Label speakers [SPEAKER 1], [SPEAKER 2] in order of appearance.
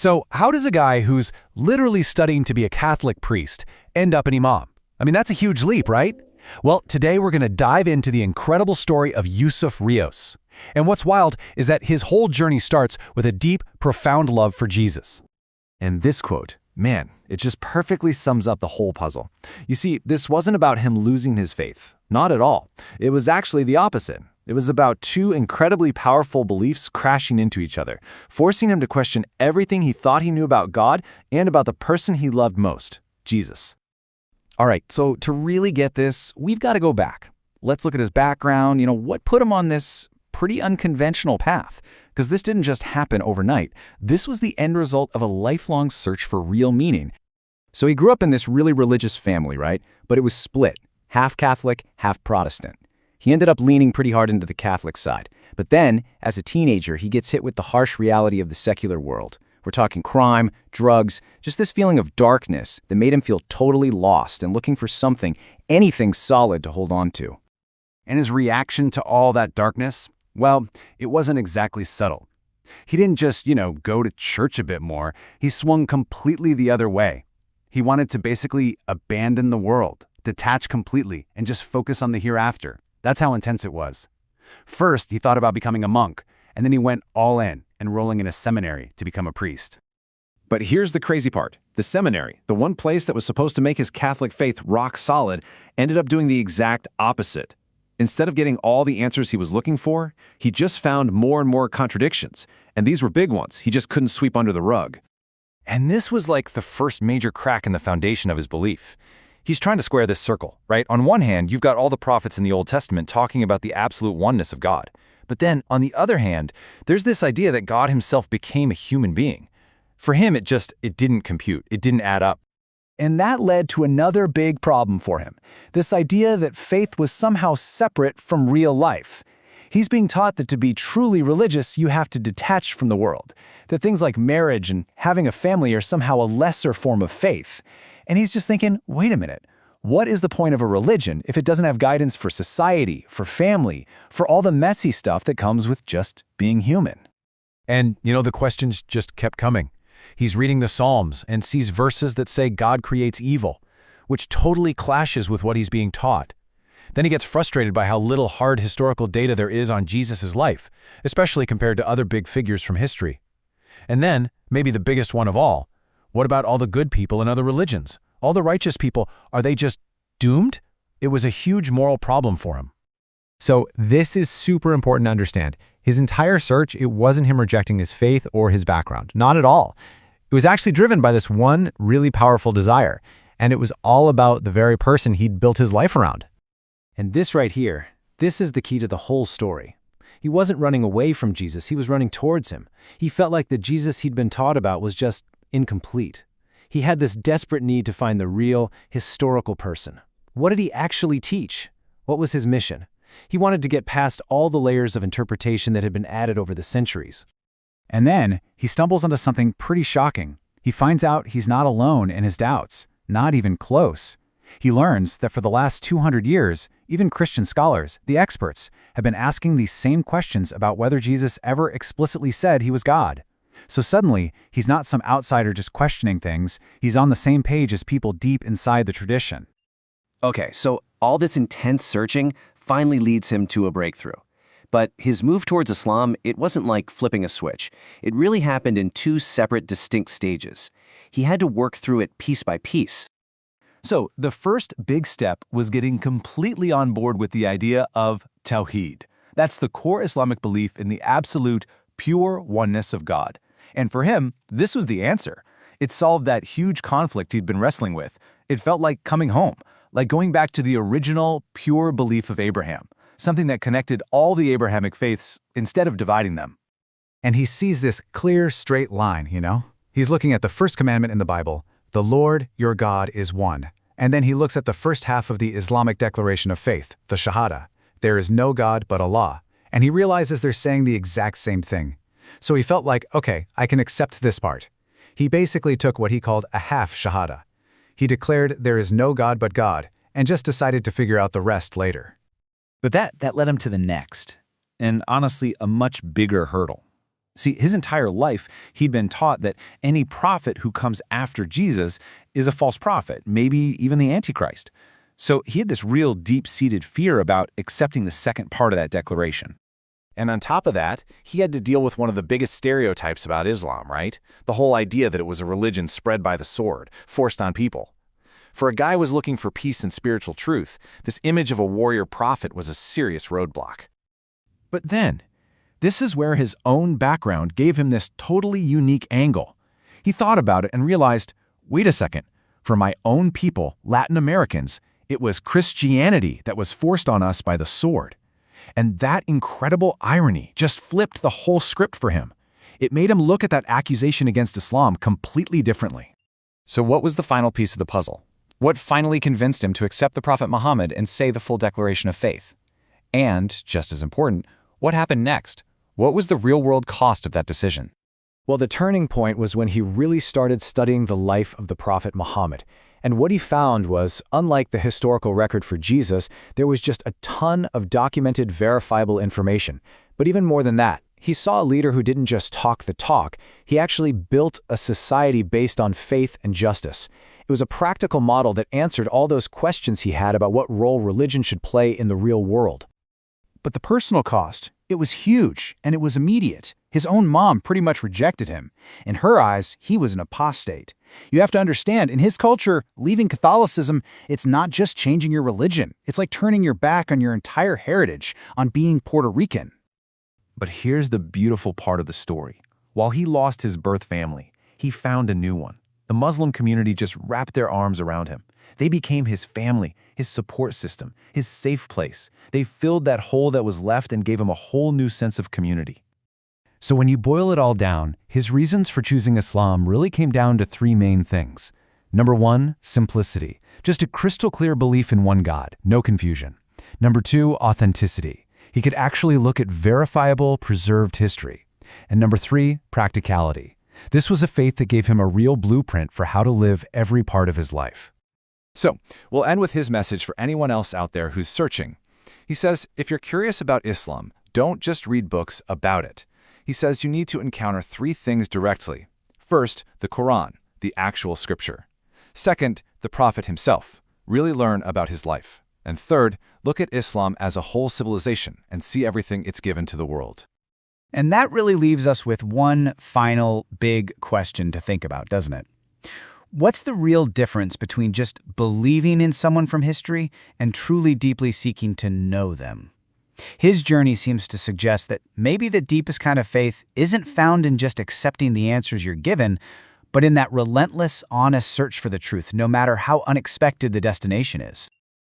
[SPEAKER 1] So how does a guy who's literally studying to be a Catholic priest end up an imam? I mean, that's a huge leap, right? Well, today we're going to dive into the incredible story of Yusuf Rios. And what's wild is that his whole journey starts with a deep, profound love for Jesus.
[SPEAKER 2] And this quote, man, it just perfectly sums up the whole puzzle. You see, this wasn't about him losing his faith. Not at all. It was actually the opposite. It was about two incredibly powerful beliefs crashing into each other, forcing him to question everything he thought he knew about God and about the person he loved most, Jesus.
[SPEAKER 3] All right, so to really get this, we've got to go back. Let's look at his background, what put him on this pretty unconventional path. Because this didn't just happen overnight. This was the end result of a lifelong search for real meaning. So he grew up in this really religious family, right? But it was split, half Catholic, half Protestant. He ended up leaning pretty hard into the Catholic side. But then, as a teenager, he gets hit with the harsh reality of the secular world. We're talking crime, drugs, just this feeling of darkness that made him feel totally lost and looking for something, anything solid to hold on to.
[SPEAKER 1] And his reaction to all that darkness? Well, it wasn't exactly subtle. He didn't just, go to church a bit more. He swung completely the other way. He wanted to basically abandon the world, detach completely, and just focus on the hereafter. That's how intense it was. First, he thought about becoming a monk, and then he went all in, enrolling in a seminary to become a priest.
[SPEAKER 2] But here's the crazy part. The seminary, the one place that was supposed to make his Catholic faith rock solid, ended up doing the exact opposite. Instead of getting all the answers he was looking for, he just found more and more contradictions. And these were big ones he just couldn't sweep under the rug.
[SPEAKER 3] And this was like the first major crack in the foundation of his belief. He's trying to square this circle, right? On one hand, you've got all the prophets in the Old Testament talking about the absolute oneness of God. But then, on the other hand, there's this idea that God himself became a human being. For him, it didn't compute. It didn't add up.
[SPEAKER 1] And that led to another big problem for him, this idea that faith was somehow separate from real life. He's being taught that to be truly religious, you have to detach from the world, that things like marriage and having a family are somehow a lesser form of faith. And he's just thinking, wait a minute, what is the point of a religion if it doesn't have guidance for society, for family, for all the messy stuff that comes with just being human?
[SPEAKER 4] And, the questions just kept coming. He's reading the Psalms and sees verses that say God creates evil, which totally clashes with what he's being taught. Then he gets frustrated by how little hard historical data there is on Jesus' life, especially compared to other big figures from history. And then, maybe the biggest one of all, what about all the good people in other religions? All the righteous people, are they just doomed? It was a huge moral problem for him.
[SPEAKER 5] So this is super important to understand. His entire search, it wasn't him rejecting his faith or his background. Not at all. It was actually driven by this one really powerful desire, and it was all about the very person he'd built his life around.
[SPEAKER 2] And this right here, this is the key to the whole story. He wasn't running away from Jesus, he was running towards him. He felt like the Jesus he'd been taught about was just incomplete. He had this desperate need to find the real, historical person. What did he actually teach? What was his mission? He wanted to get past all the layers of interpretation that had been added over the centuries.
[SPEAKER 1] And then he stumbles onto something pretty shocking. He finds out he's not alone in his doubts, not even close. He learns that for the last 200 years, even Christian scholars, the experts, have been asking these same questions about whether Jesus ever explicitly said he was God. So suddenly, he's not some outsider just questioning things. He's on the same page as people deep inside the tradition.
[SPEAKER 6] Okay, so all this intense searching finally leads him to a breakthrough. But his move towards Islam, it wasn't like flipping a switch. It really happened in two separate, distinct stages. He had to work through it piece by piece.
[SPEAKER 1] So the first big step was getting completely on board with the idea of Tawheed. That's the core Islamic belief in the absolute, pure oneness of God. And for him, this was the answer. It solved that huge conflict he'd been wrestling with. It felt like coming home, like going back to the original, pure belief of Abraham, something that connected all the Abrahamic faiths instead of dividing them.
[SPEAKER 5] And he sees this clear, straight line, He's looking at the first commandment in the Bible, the Lord, your God, is one. And then he looks at the first half of the Islamic declaration of faith, the Shahada. There is no God but Allah. And he realizes they're saying the exact same thing. So he felt like, okay, I can accept this part. He basically took what he called a half Shahada. He declared there is no God but God, and just decided to figure out the rest later.
[SPEAKER 3] But that led him to the next, and honestly, a much bigger hurdle.
[SPEAKER 1] See, his entire life, he'd been taught that any prophet who comes after Jesus is a false prophet, maybe even the Antichrist. So he had this real deep-seated fear about accepting the second part of that declaration.
[SPEAKER 4] And on top of that, he had to deal with one of the biggest stereotypes about Islam, right? The whole idea that it was a religion spread by the sword, forced on people. For a guy who was looking for peace and spiritual truth, this image of a warrior prophet was a serious roadblock.
[SPEAKER 1] But then, this is where his own background gave him this totally unique angle. He thought about it and realized, wait a second, for my own people, Latin Americans, it was Christianity that was forced on us by the sword. And that incredible irony just flipped the whole script for him. It made him look at that accusation against Islam completely differently.
[SPEAKER 3] So what was the final piece of the puzzle? What finally convinced him to accept the Prophet Muhammad and say the full declaration of faith? And, just as important, what happened next? What was the real-world cost of that decision?
[SPEAKER 2] Well, the turning point was when he really started studying the life of the Prophet Muhammad. And what he found was, unlike the historical record for Jesus, there was just a ton of documented, verifiable information. But even more than that, he saw a leader who didn't just talk the talk, he actually built a society based on faith and justice. It was a practical model that answered all those questions he had about what role religion should play in the real world.
[SPEAKER 1] But the personal cost, it was huge, and it was immediate. His own mom pretty much rejected him. In her eyes, he was an apostate. You have to understand, in his culture, leaving Catholicism, it's not just changing your religion. It's like turning your back on your entire heritage, on being Puerto Rican.
[SPEAKER 4] But here's the beautiful part of the story. While he lost his birth family, he found a new one. The Muslim community just wrapped their arms around him. They became his family, his support system, his safe place. They filled that hole that was left and gave him a whole new sense of community.
[SPEAKER 1] So when you boil it all down, his reasons for choosing Islam really came down to three main things. Number one, simplicity. Just a crystal clear belief in one God, no confusion. Number two, authenticity. He could actually look at verifiable, preserved history. And number three, practicality. This was a faith that gave him a real blueprint for how to live every part of his life.
[SPEAKER 3] So, we'll end with his message for anyone else out there who's searching. He says, if you're curious about Islam, don't just read books about it. He says you need to encounter three things directly. First, the Quran, the actual scripture. Second, the Prophet himself. Really learn about his life. And third, look at Islam as a whole civilization and see everything it's given to the world.
[SPEAKER 1] And that really leaves us with one final big question to think about, doesn't it? What's the real difference between just believing in someone from history and truly deeply seeking to know them? His journey seems to suggest that maybe the deepest kind of faith isn't found in just accepting the answers you're given, but in that relentless, honest search for the truth, no matter how unexpected the destination is.